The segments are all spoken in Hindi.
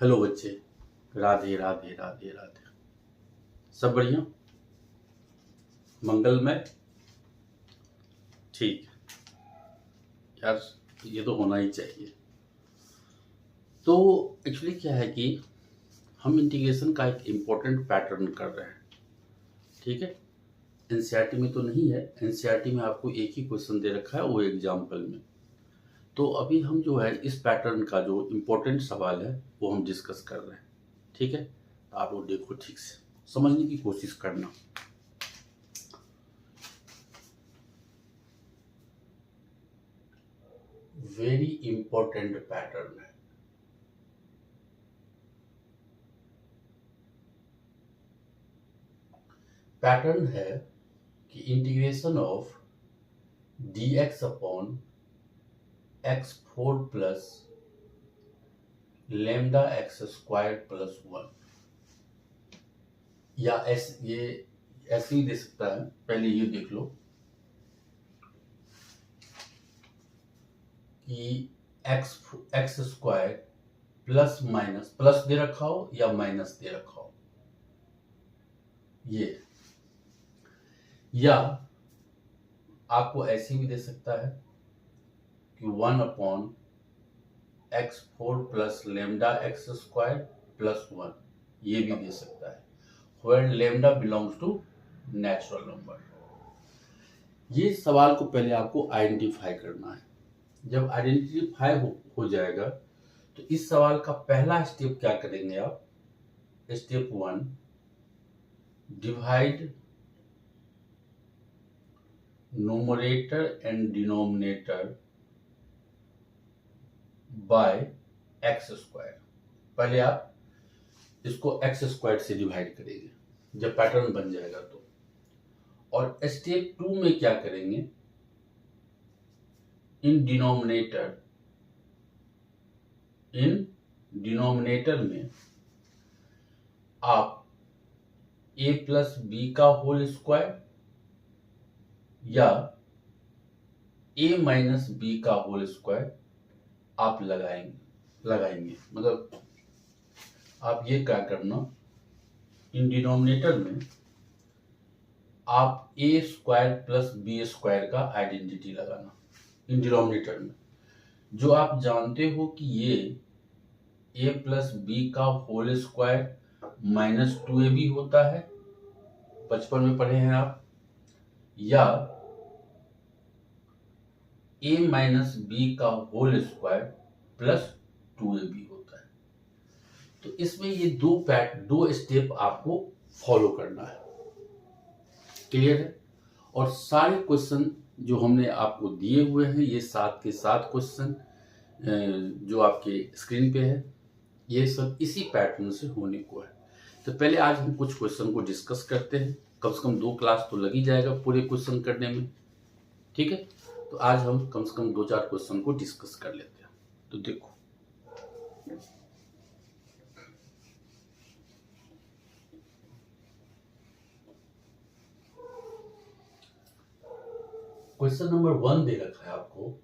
हेलो बच्चे, राधे राधे राधे राधे। सब बढ़िया, मंगलमय। ठीक है यार, ये तो होना ही चाहिए। तो एक्चुअली क्या है कि हम इंटीग्रेशन का एक इम्पोर्टेंट पैटर्न कर रहे हैं। ठीक है, एनसीईआरटी में तो नहीं है, एनसीईआरटी में आपको एक ही क्वेश्चन दे रखा है, वो एग्जाम्पल में। तो अभी हम जो है इस पैटर्न का जो इम्पोर्टेंट सवाल है वो हम डिस्कस कर रहे हैं। ठीक है, तो आप लोग देखो, ठीक से समझने की कोशिश करना। वेरी इंपॉर्टेंट पैटर्न है। पैटर्न है कि integration of dx upon x4 plus lambda x square plus 1, या ये ऐसे ही दे सकता है। पहले ये देख लो कि x square plus minus, plus दे रखा हो या माइनस दे रखा हो, ये, या आपको ऐसे भी दे सकता है कि 1 upon x4 plus lambda x square plus 1, ये भी दे सकता है, where lambda belongs to natural number. ये सवाल को पहले आपको आइडेंटिफाई करना है। जब आइडेंटिफाई हो जाएगा तो इस सवाल का पहला स्टेप क्या करेंगे आप? Step 1, divide numerator and denominator by x square. पहले आप इसको एक्स स्क्वायर से डिवाइड करेंगे जब पैटर्न बन जाएगा तो। और स्टेप 2 में क्या करेंगे? इन डिनोमिनेटर में आप a प्लस बी का होल स्क्वायर या a माइनस बी का होल स्क्वायर आप लगाएंगे। मतलब आप ये क्या करना, इन डिनोमिनेटर में आप a square plus B square का आइडेंटिटी लगाना। इन डिनोमिनेटर में जो आप जानते हो कि ये a प्लस बी का होल स्क्वायर माइनस 2ab होता है, बचपन में पढ़े हैं आप, या a माइनस बी का होल स्क्वायर प्लस 2ab होता है। तो इसमें ये दो स्टेप आपको फॉलो करना है। क्लियर है? और सारे क्वेश्चन जो हमने आपको दिए हुए हैं, ये 7 के 7 क्वेश्चन जो आपके स्क्रीन पे है, ये सब इसी पैटर्न से होने को है। तो पहले आज हम कुछ क्वेश्चन को डिस्कस करते हैं। कम से कम 2 क्लास तो लग ही जाएगा पूरे क्वेश्चन करने में। ठीक है, तो आज हम कम से कम 2-4 क्वेश्चन को डिस्कस कर लेते हैं। तो देखो, क्वेश्चन नंबर 1 दे रखा है आपको,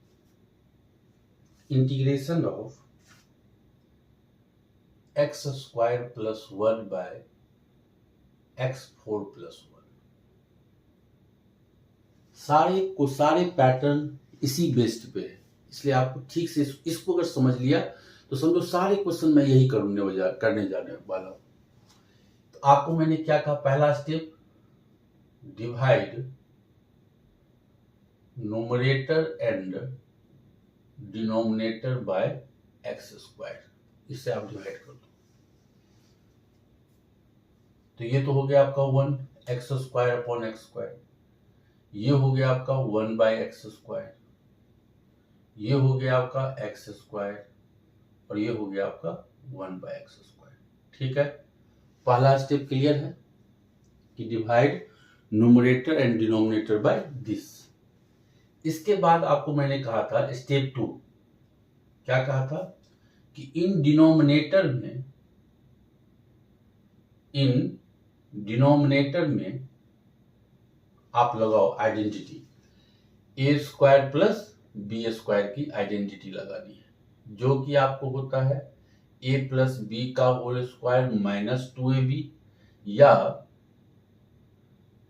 integration of x square plus 1 by x4 plus 1। सारे पैटर्न इसी बेस्ड पे है, इसलिए आपको ठीक से इसको अगर समझ लिया तो समझो सारे क्वेश्चन मैं यही करने जाने वाला हूं। तो आपको मैंने क्या कहा? पहला step, divide numerator and denominator by x square. इससे आप डिवाइड कर दो। तो ये तो हो गया आपका 1 x square upon x square, ये हो गया आपका 1 बाय एक्स स्क्वायर, ये हो गया आपका एक्स स्क्वायर, और ये हो गया आपका 1 बाय एक्स स्क्वायर। ठीक है, पहला स्टेप क्लियर है कि divide numerator and denominator by this. इसके बाद आपको मैंने कहा था स्टेप 2, क्या कहा था कि इन डिनोमिनेटर में आप लगाओ identity, A square plus B square की आइडेंटिटी लगानी है, जो कि आपको होता है ए प्लस बी का होल स्क्वायर माइनस 2ab या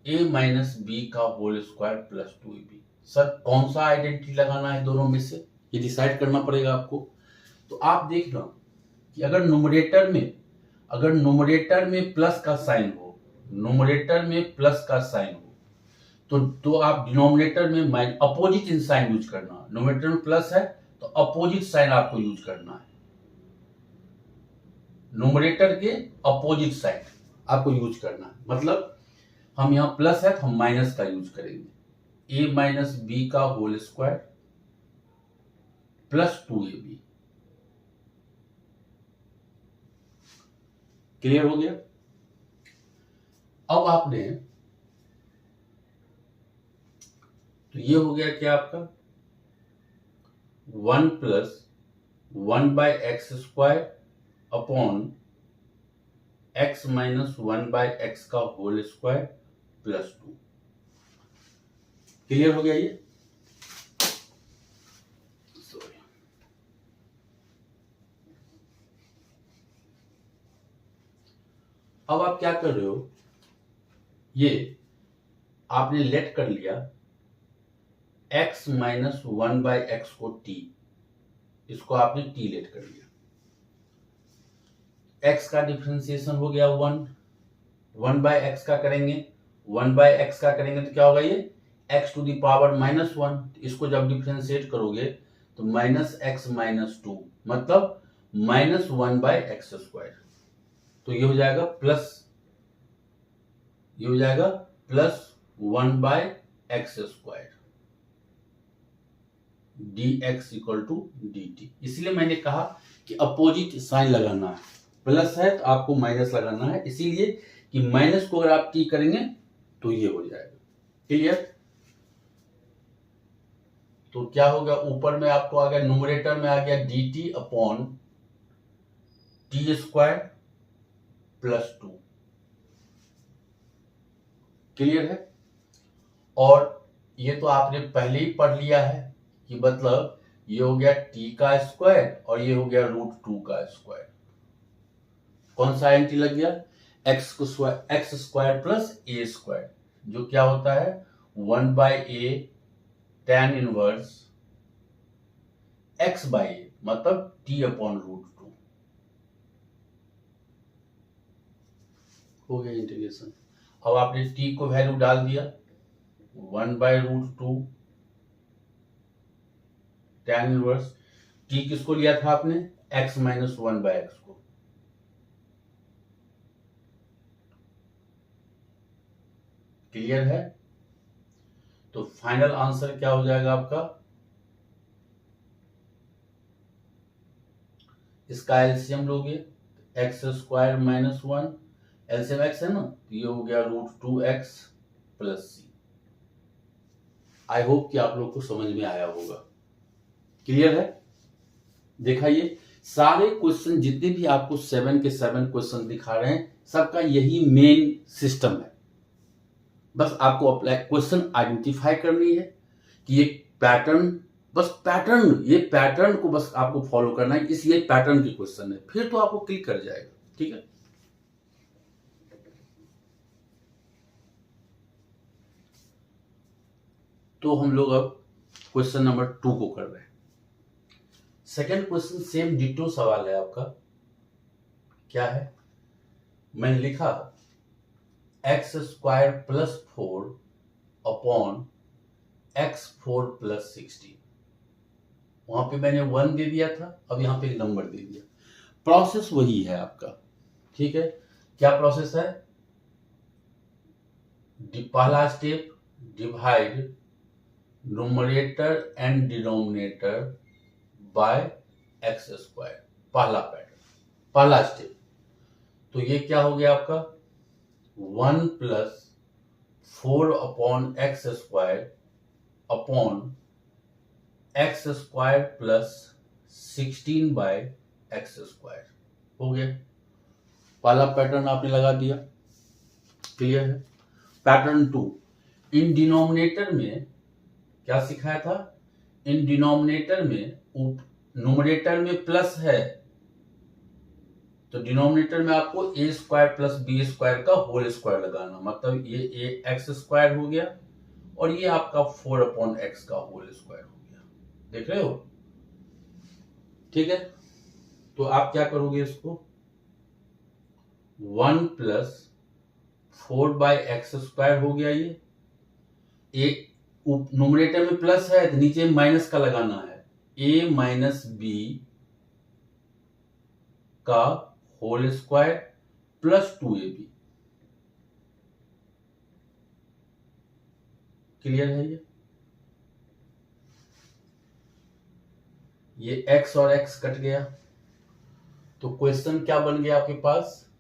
ए माइनस बी का whole square plus 2ab। Sir कौन सा आइडेंटिटी लगाना है दोनों में से, ये डिसाइड करना पड़ेगा आपको। तो आप देखना कि अगर न्यूमरेटर में प्लस का साइन हो, न्यूमरेटर में प्लस का साइन हो तो आप डिनोमिनेटर में अपोजिट इन साइन यूज करना। न्यूमरेटर में प्लस है तो अपोजिट साइन आपको यूज करना है, न्यूमरेटर के अपोजिट साइन आपको यूज करना है। मतलब हम यहां प्लस है तो हम माइनस का यूज करेंगे, ए माइनस बी का whole square plus 2ab। Clear हो गया। अब आपने तो ये हो गया क्या आपका 1 plus 1 by x square upon x minus 1 by x का होल स्क्वायर प्लस 2। क्लियर हो गया ये। सॉरी, अब आप क्या कर रहे हो, ये आपने लेट कर लिया x माइनस 1 बाय एक्स को t, इसको आपने t लेट कर लिया। x का डिफरेंशिएशन हो गया 1 बाय एक्स का करेंगे, 1 बाय एक्स का करेंगे तो क्या होगा ये x to the power minus 1। इसको जब डिफरेंशिएट करोगे तो माइनस एक्स माइनस 2 मतलब माइनस 1 बाय एक्स स्क्वायर। तो ये हो जाएगा plus 1 by x square dx equal to dt। इसलिए मैंने कहा कि अपोजिट साइन लगाना है, प्लस है तो आपको माइनस लगाना है, इसीलिए कि माइनस को अगर आप t करेंगे तो ये हो जाएगा। क्लियर। तो क्या होगा, ऊपर में आपको आ गया, न्यूमरेटर में आ गया dt upon T square plus 2। Clear है। और ये तो आपने पहले ही पढ़ लिया है कि मतलब ये हो गया t का स्क्वायर और ये हो गया √2 का स्क्वायर। कौन सा आइडेंटिटी लग गया, एक्स स्क्वायर प्लस ए स्क्वायर, जो क्या होता है 1 बाय ए tan इनवर्स x बाय ए मतलब t अपॉन √2। हो गया इंटीग्रेशन। अब आपने t को वैल्यू डाल दिया 1 बाय √2 tan इनवर्स, t किसको लिया था आपने x माइनस 1 बाय एक्स को। क्लियर है। तो फाइनल आंसर क्या हो जाएगा आपका, इसका एलसीएम लोगे x square minus 1, LCM x है ना, तो ये हो गया √2x plus C. I hope कि आप लोग को समझ में आया होगा। क्लियर है। देखा ये सारे क्वेश्चन जितने भी आपको 7 के 7 क्वेश्चन दिखा रहे हैं, सबका यही मेन सिस्टम है। बस आपको अप्लाई क्वेश्चन आइडेंटिफाई करनी है कि ये पैटर्न, बस पैटर्न, ये पैटर्न को बस आपको फॉलो करना है, इसलिए पैटर्न की क्वेश्चन है, फिर तो आपको क्लिक कर जाएगा। ठीक है। तो हम लोग अब क्वेश्चन नंबर 2 को कर रहे हैं। सेकंड क्वेश्चन सेम डिटो सवाल है आपका। क्या है, मैंने लिखा x square plus 4 upon x4 plus 16। वहां पे मैंने 1 दे दिया था, अब यहां पे एक नंबर दे दिया। प्रोसेस वही है आपका। ठीक है। क्या प्रोसेस है, पहला step divide numerator and denominator by x square, पहला पैटर्न, पहला स्टेप। तो ये क्या हो गया आपका 1 plus 4 upon x square upon x square plus 16 by x square हो गया। पहला पैटर्न आपने लगा दिया। क्लियर है। पैटर्न 2, इन डिनोमिनेटर में क्या सिखाया था, इन डिनोमिनेटर में न्यूमरेटर में प्लस है तो डिनोमिनेटर में आपको ए स्क्वायर प्लस बी स्क्वायर का होल स्क्वायर लगाना, मतलब ये ए एक्स स्क्वायर हो गया और ये आपका 4/x का होल स्क्वायर हो गया। देख रहे हो? ठीक है, तो आप क्या करोगे, इसको 1 प्लस 4/x स्क्वायर हो गया। ये न्यूमरेटर में प्लस है तो नीचे माइनस का लगाना है, a माइनस बी का whole square plus 2ab। Clear है? ये x और x कट गया, तो क्वेश्चन क्या बन गया आपके पास,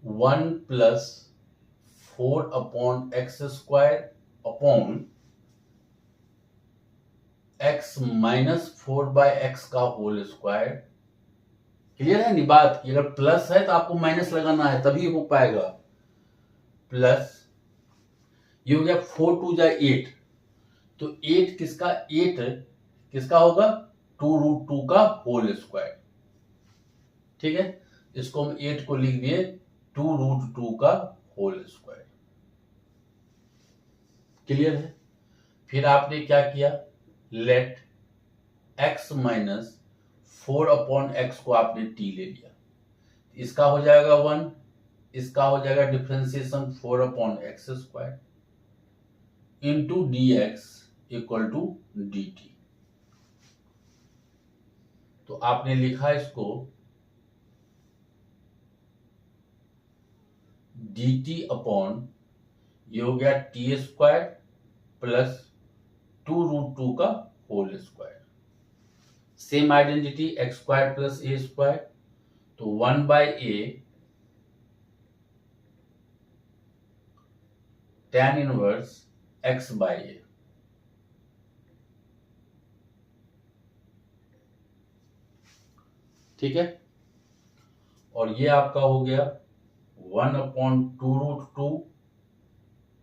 1 plus 4/x square upon x minus 4/x का होल स्क्वायर। क्लियर है नहीं बात? अगर प्लस है तो आपको माइनस लगाना है तभी हो पाएगा। प्लस ये हो गया 4 2 जा 8, तो 8 किसका होगा, 2√2 का होल स्क्वायर। ठीक है, इसको हम 8 को लिख दिए 2√2 का होल स्क्वायर। क्लियर है? फिर आपने क्या किया, लेट x माइनस 4/x को आपने t ले लिया, इसका हो जाएगा 1, इसका हो जाएगा differentiation 4/x square into dx equal to dt। तो आपने लिखा इसको dt अपॉन ये हो गया t स्क्वायर प्लस 2√2 का whole square. Same identity x square plus a square, तो 1/a tan इनवर्स x/a। ठीक है, और ये आपका हो गया 1/2√2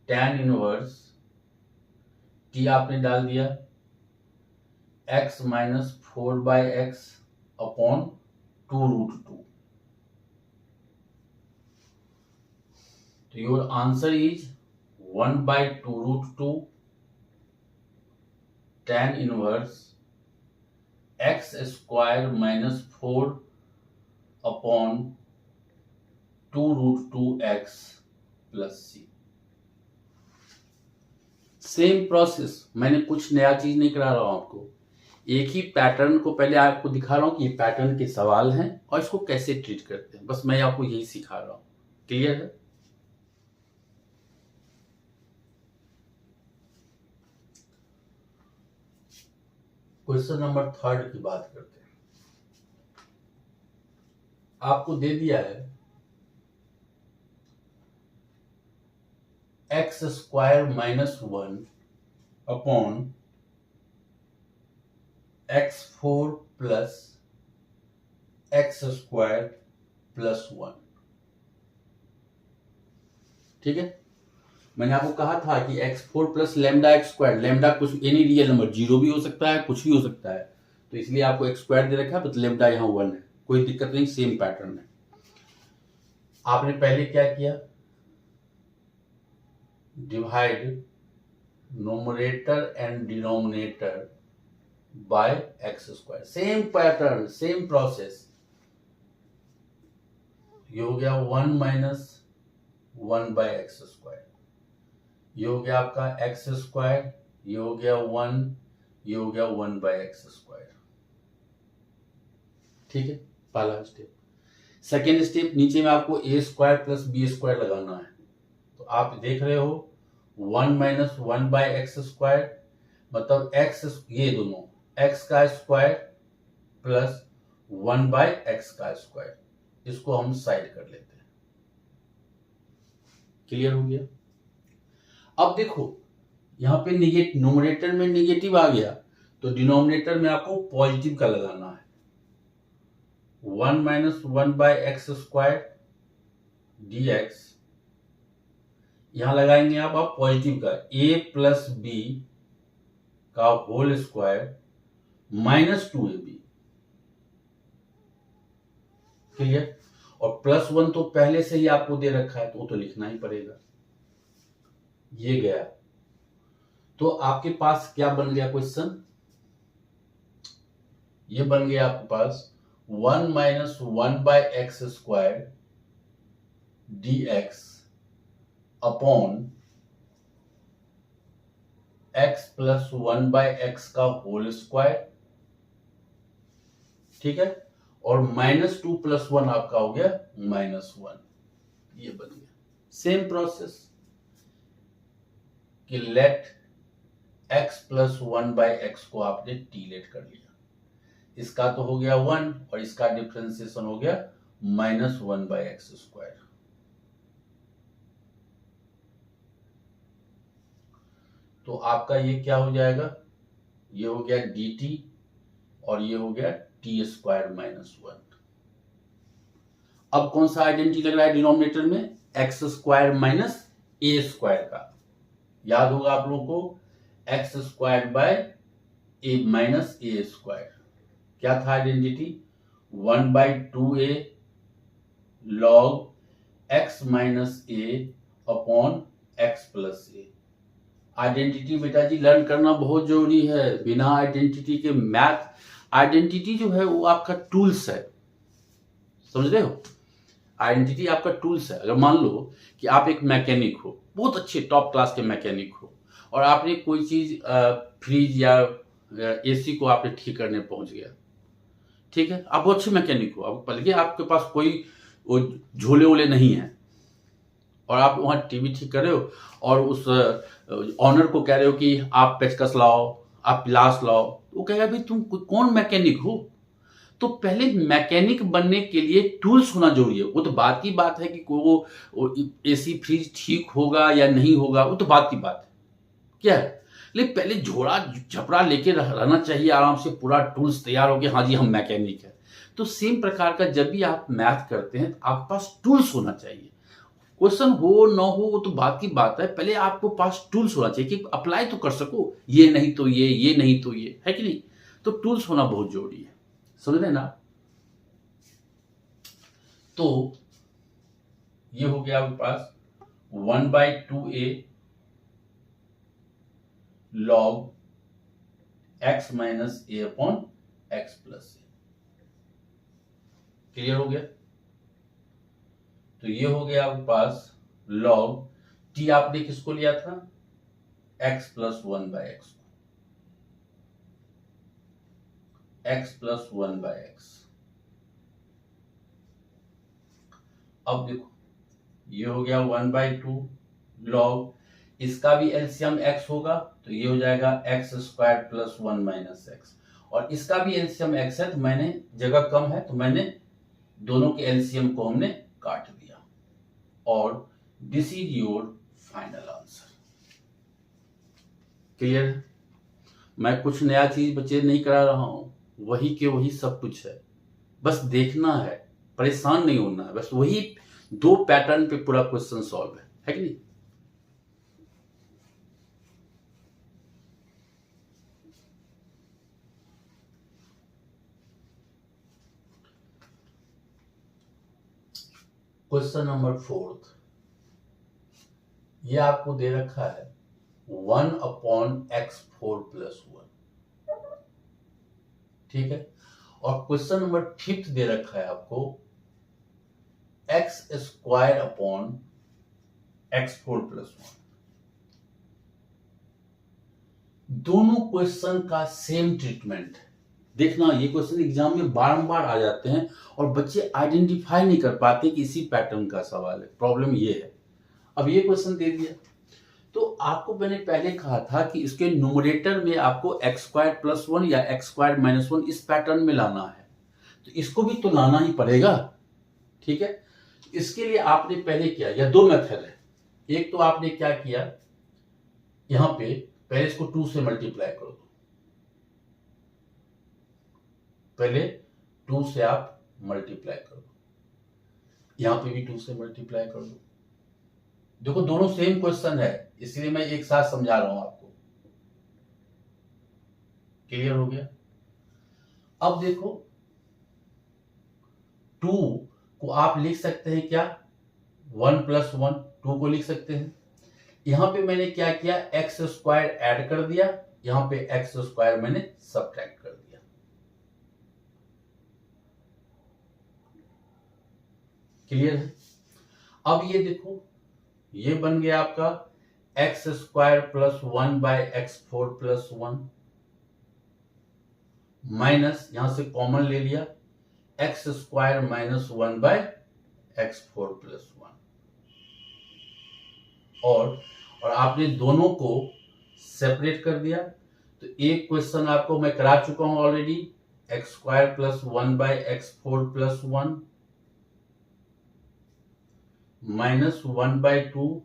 tan इनवर्स t आपने डाल दिया x माइनस 4/x अपॉन 2√2। तो your answer is 1/2√2 tan inverse x square minus 4 upon 2√2x plus c। Same process, मैंने कुछ नया चीज नहीं करा रहा हूं आपको, एक ही पैटर्न को पहले आपको दिखा रहा हूं कि ये पैटर्न के सवाल हैं और इसको कैसे ट्रीट करते हैं, बस मैं आपको यही सिखा रहा हूं। क्लियर है? क्वेश्चन नंबर 3 की बात करते हैं। आपको दे दिया है x square minus 1 upon x4 plus x square plus 1। ठीक है, मैंने आपको कहा था कि x4 plus lambda x square, lambda कुछ एनी रियल नंबर 0 भी हो सकता है, कुछ भी हो सकता है, तो इसलिए आपको x स्क्वायर दे रखा है, तो लेमडा यहाँ 1 है, कोई दिक्कत नहीं, सेम पैटर्न है। आपने पहले क्या किया, divide numerator and denominator by x square, same pattern, same process. ये हो गया 1 माइनस 1/x स्क्वायर, ये हो गया आपका x स्क्वायर, ये हो गया 1, ये हो गया 1/x स्क्वायर। ठीक है, पहला स्टेप। सेकेंड स्टेप, नीचे में आपको a square plus b square लगाना है, तो आप देख रहे हो 1 माइनस 1/x स्क्वायर, मतलब x, ये दोनों x का स्क्वायर प्लस 1/x का स्क्वायर, इसको हम साइड कर लेते हैं। क्लियर हो गया? अब देखो यहां पे न्यूमरेटर में निगेटिव आ गया, तो डिनोमिनेटर में आपको पॉजिटिव का लगाना है। 1 माइनस 1/x स्क्वायर dx, यहां लगाएंगे आप पॉजिटिव का a प्लस बी का whole square minus 2ab। Clear. और +1 तो पहले से ही आपको दे रखा है तो वो तो लिखना ही पड़ेगा। ये गया, तो आपके पास क्या बन गया क्वेश्चन, ये बन गया आपके पास 1 minus 1/x² dx upon x plus 1/x का होल स्क्वायर, ठीक है, और -2 + 1 आपका हो गया -1। ये बन गया। सेम प्रोसेस कि लेट x प्लस 1/x को आपने डिलीट कर लिया, इसका तो हो गया 1 और इसका डिफरेंशिएशन हो गया -1/x²। तो आपका ये क्या हो जाएगा, ये हो गया dt और ये हो गया t² -1। अब कौन सा आइडेंटिटी लग रहा है डिनोमिनेटर में, x² - a² का। याद होगा आप लोगों को x² - a²। क्या था identity, 1/2a log x - a upon x + a। Identity बेटा जी लर्न करना बहुत जरूरी है, बिना आइडेंटिटी के मैथ, आइडेंटिटी जो है वो आपका टूल्स है, समझ रहे हो। आइडेंटिटी आपका टूल्स है। अगर मान लो कि आप एक मैकेनिक हो, बहुत अच्छे टॉप क्लास के मैकेनिक हो, और आपने कोई चीज फ्रिज या एसी को आपने ठीक करने पहुंच गया, ठीक है, आप बहुत अच्छे मैकेनिक हो, अब बल्कि आपके पास कोई वो झोले वोले नहीं है, और आप वहां टीवी ठीक कर रहे हो और उस ऑनर को कह रहे हो कि आप पेचकस लाओ, आप पिलास लाओ, वो कहेगा भाई तुम कौन मैकेनिक हो। तो पहले मैकेनिक बनने के लिए टूल्स होना जरूरी है। वो तो बात की बात है कि वो एसी फ्रिज ठीक होगा या नहीं होगा, वो तो बात की बात है, क्या है, लेकिन पहले झोला झपड़ा लेके रहना चाहिए आराम से, पूरा टूल्स तैयार हो गया, हाँ जी हम मैकेनिक है। तो सेम प्रकार का जब भी आप मैथ करते हैं तो आपके पास टूल्स होना चाहिए। क्वेश्चन हो ना हो वो तो बात की बात है, पहले आपको पास टूल्स होना चाहिए कि अप्लाई तो कर सको, ये नहीं तो ये नहीं तो ये, है कि नहीं। तो टूल्स होना बहुत जरूरी है, समझ रहे ना। तो ये हो गया आपके पास 1/2a log x - a upon x + a। Clear हो गया। तो ये हो गया आपके पास log t, आपने किसको लिया था, x + 1/x, x + 1/x। अब देखो ये हो गया 1/2 log, इसका भी एलसीएम x होगा तो ये हो जाएगा x² + 1 - x, और इसका भी एलसीएम x है, तो मैंने जगह कम है तो मैंने दोनों के एलसीएम को हमने काट दिया, और this is your final answer. Clear है। मैं कुछ नया चीज बच्चे नहीं करा रहा हूं, वही के वही सब कुछ है, बस देखना है, परेशान नहीं होना है, बस वही 2 पैटर्न पे पूरा क्वेश्चन सॉल्व है कि नहीं। क्वेश्चन नंबर 4, ये आपको दे रखा है 1/x4 + 1, ठीक है, और क्वेश्चन नंबर 5 दे रखा है आपको x² अपॉन x4 + 1। दोनों क्वेश्चन का सेम ट्रीटमेंट है। देखना ये क्वेश्चन एग्जाम में बारंबार आ जाते हैं और बच्चे आइडेंटिफाई नहीं कर पाते कि इसी पैटर्न का सवाल है। प्रॉब्लम ये है। अब ये क्वेश्चन दे दिया तो आपको मैंने पहले कहा था कि इसके न्यूमरेटर में आपको x² + 1 या x² - 1 इस पैटर्न में लाना है, तो इसको भी तो लाना ही पड़ेगा, ठीक है। इसके लिए आपने पहले किया, या 2 मेथड है। एक तो आपने क्या किया, यहां पे पहले इसको 2 से मल्टीप्लाई कर दो, पहले 2 से आप मल्टीप्लाई कर दो, यहां पे भी 2 से मल्टीप्लाई कर दो। देखो दोनों सेम क्वेश्चन है, इसलिए मैं एक साथ समझा रहा हूं आपको। क्लियर हो गया। अब देखो 2 को आप लिख सकते हैं क्या, 1 + 1 2 को लिख सकते हैं। यहां पे मैंने क्या किया, एक्स स्क्वायर ऐड कर दिया, यहां पे एक्स स्क्वायर मैंने सब्ट्रैक्ट कर दिया। क्लियर है? अब ये देखो, ये बन गया आपका x square plus 1/x4 + 1 minus, यहां से कॉमन ले लिया, एक्स स्क्वायर माइनस 1/x4 + 1 और आपने दोनों को सेपरेट कर दिया। तो एक क्वेश्चन आपको मैं करा चुका हूं already, x square plus 1/x4 + 1 minus 1/2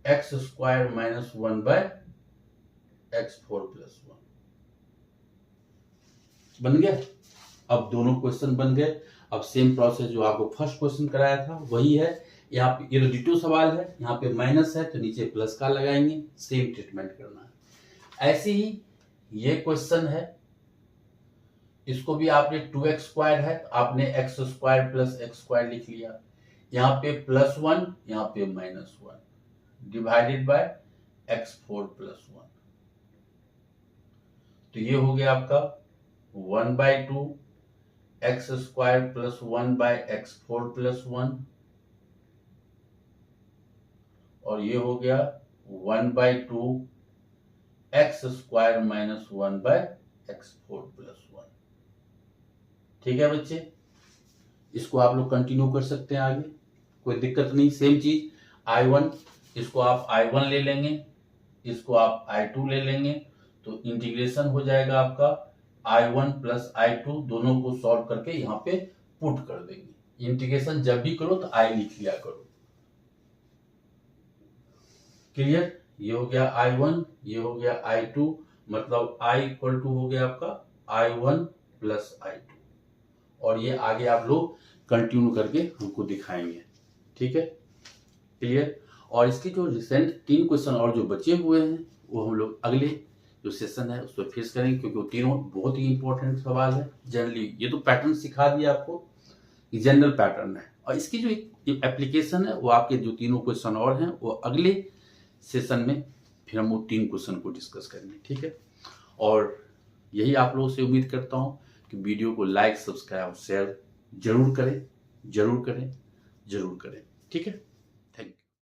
x square minus 1/x4 + 1 बन गया। अब दोनों क्वेश्चन बन गए। अब सेम प्रोसेस जो आपको फर्स्ट क्वेश्चन कराया था वही है। यहाँ पे इरेडिटिव सवाल है, यहाँ पे माइनस है तो नीचे प्लस का लगाएंगे, सेम ट्रीटमेंट करना है। ऐसे ही ये क्वेश्चन है, इसको भी आपने 2x² है तो आपने x² + x² लिख लिया, यहाँ पे +1 यहाँ पे -1 डिवाइडेड बाय x4 + 1। तो ये हो गया आपका 1/2 x² + 1/x4 + 1 और ये हो गया 1/2 x² - 1/x4 + 1। ठीक है बच्चे, इसको आप लोग कंटिन्यू कर सकते हैं आगे, कोई दिक्कत नहीं। सेम चीज I1, इसको आप I1 ले लेंगे, इसको आप I2 ले लेंगे, तो इंटीग्रेशन हो जाएगा आपका I1 + I2, दोनों को सॉल्व करके यहाँ पे पुट कर देंगे। इंटीग्रेशन जब भी करो तो I लिख लिया करो। क्लियर? ये हो गया I1, ये हो गया I2, मतलब I = हो गया आपका I1 + I2 और ये आगे आप लोग कंटिन्यू करके हमको दिखाएंगे। ठीक है, क्लियर? और इसके जो रिसेंट 3 क्वेश्चन और जो बचे हुए हैं वो हम लोग अगले जो सेशन है उस पर फेस करेंगे, क्योंकि वो तीनों बहुत ही इंपॉर्टेंट सवाल है। जनरली ये तो पैटर्न सिखा दिया आपको, जनरल पैटर्न है, और इसकी जो एक एप्लीकेशन है वो आपके जो तीनों क्वेश्चन और हैं वो अगले सेशन में फिर हम वो 3 क्वेश्चन को डिस्कस करेंगे। ठीक है, और यही आप लोगों से उम्मीद करता हूँ कि वीडियो को लाइक, सब्सक्राइब और शेयर जरूर करें, जरूर करें, जरूर करें। ठीक है।